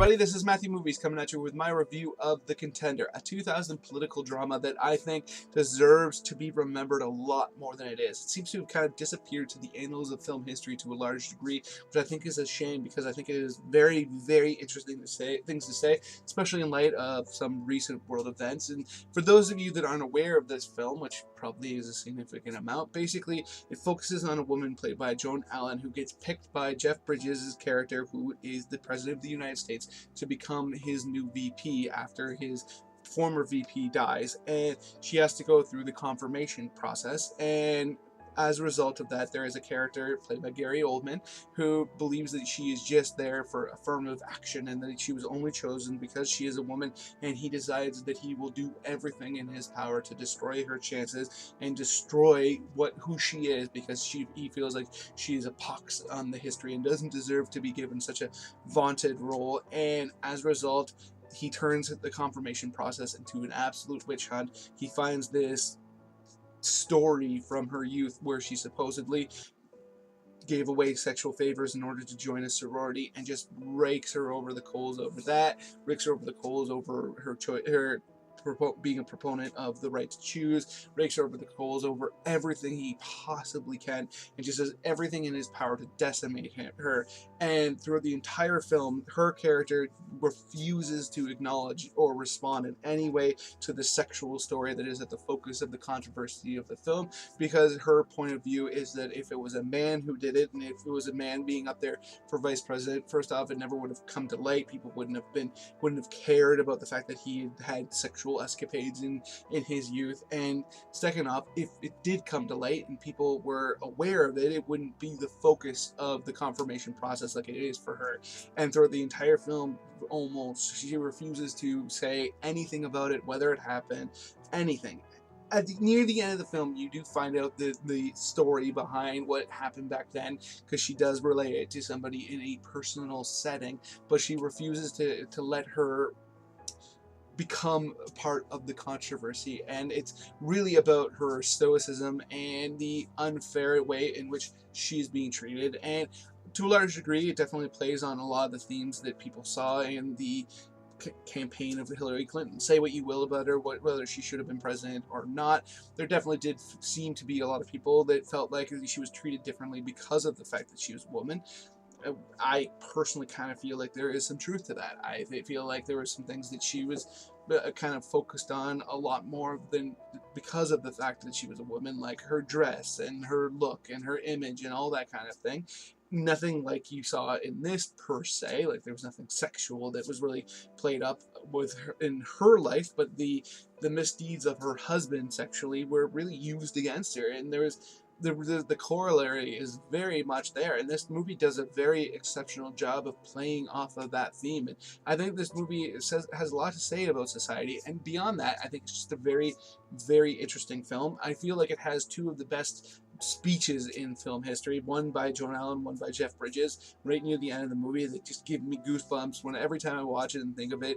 everybody, this is Matthew Movies coming at you with my review of The Contender, a 2000 political drama that I think deserves to be remembered a lot more than it is. It seems to have kind of disappeared to the annals of film history to a large degree, which I think is a shame because I think it is very, very interesting things to say, especially in light of some recent world events. And for those of you that aren't aware of this film, which probably is a significant amount, basically it focuses on a woman played by Joan Allen who gets picked by Jeff Bridges' character, who is the President of the United States, to become his new VP after his former VP dies, and she has to go through the confirmation process. And as a result of that, there is a character played by Gary Oldman who believes that she is just there for affirmative action and that she was only chosen because she is a woman, and he decides that he will do everything in his power to destroy her chances and destroy who she is, because he feels like she is a pox on the history and doesn't deserve to be given such a vaunted role. And as a result, he turns the confirmation process into an absolute witch hunt. He finds this story from her youth where she supposedly gave away sexual favors in order to join a sorority, and just rakes her over the coals over that, rakes her over the coals over her being a proponent of the right to choose, rakes her over the coals over everything he possibly can, and just does everything in his power to decimate her. And throughout the entire film, her character refuses to acknowledge or respond in any way to the sexual story that is at the focus of the controversy of the film, because her point of view is that if it was a man who did it, and if it was a man being up there for vice president, first off, it never would have come to light. People wouldn't have cared about the fact that he had sexual escapades in his youth. And second off, if it did come to light and people were aware of it, it wouldn't be the focus of the confirmation process like it is for her. And throughout the entire film, almost, she refuses to say anything about it, whether it happened, anything. Near the end of the film, you do find out the story behind what happened back then, because she does relay it to somebody in a personal setting, but she refuses to let her become part of the controversy. And it's really about her stoicism and the unfair way in which she's being treated. And to a large degree, it definitely plays on a lot of the themes that people saw in the campaign of Hillary Clinton. Say what you will about her, whether she should have been president or not, there definitely did seem to be a lot of people that felt like she was treated differently because of the fact that she was a woman. I personally kind of feel like there is some truth to that. I feel like there were some things that she was kind of focused on a lot more than because of the fact that she was a woman, like her dress and her look and her image and all that kind of thing. Nothing like you saw in this per se, like there was nothing sexual that was really played up with her in her life, but the misdeeds of her husband sexually were really used against her, and there was the corollary is very much there, and this movie does a very exceptional job of playing off of that theme. And I think this movie has a lot to say about society, and beyond that, I think it's just a very, very interesting film. I feel like it has two of the best speeches in film history, one by Joan Allen, one by Jeff Bridges, right near the end of the movie, that just give me goosebumps every time I watch it and think of it.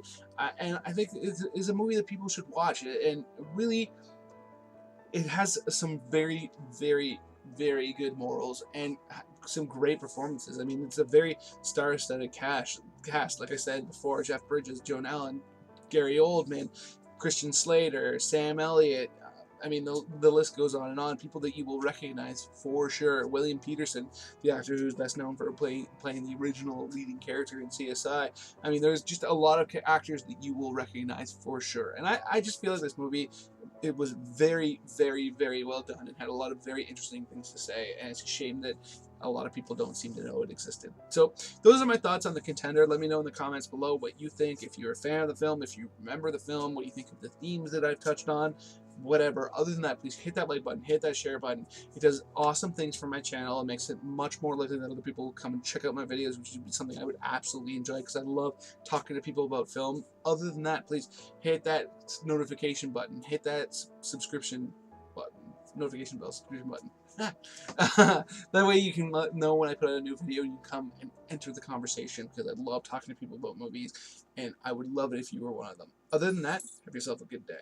And I think it's a movie that people should watch, and really, it has some very, very, very good morals and some great performances. I mean, it's a very star-studded cast. Like I said before, Jeff Bridges, Joan Allen, Gary Oldman, Christian Slater, Sam Elliott. I mean, the list goes on and on. People that you will recognize for sure. William Peterson, the actor who's best known for playing the original leading character in CSI. I mean, there's just a lot of actors that you will recognize for sure. And I just feel like this movie, it was very, very, very well done and had a lot of very interesting things to say. And it's a shame that a lot of people don't seem to know it existed. So those are my thoughts on The Contender. Let me know in the comments below what you think. If you're a fan of the film, if you remember the film, what you think of the themes that I've touched on, whatever. Other than that, please hit that like button, hit that share button. It does awesome things for my channel. It makes it much more likely that other people will come and check out my videos, which would be something I would absolutely enjoy, because I love talking to people about film. Other than that, please hit that notification button, hit that subscription button, notification bell, subscription button. That way you can know when I put out a new video and you come and enter the conversation, because I love talking to people about movies, and I would love it if you were one of them. Other than that, have yourself a good day.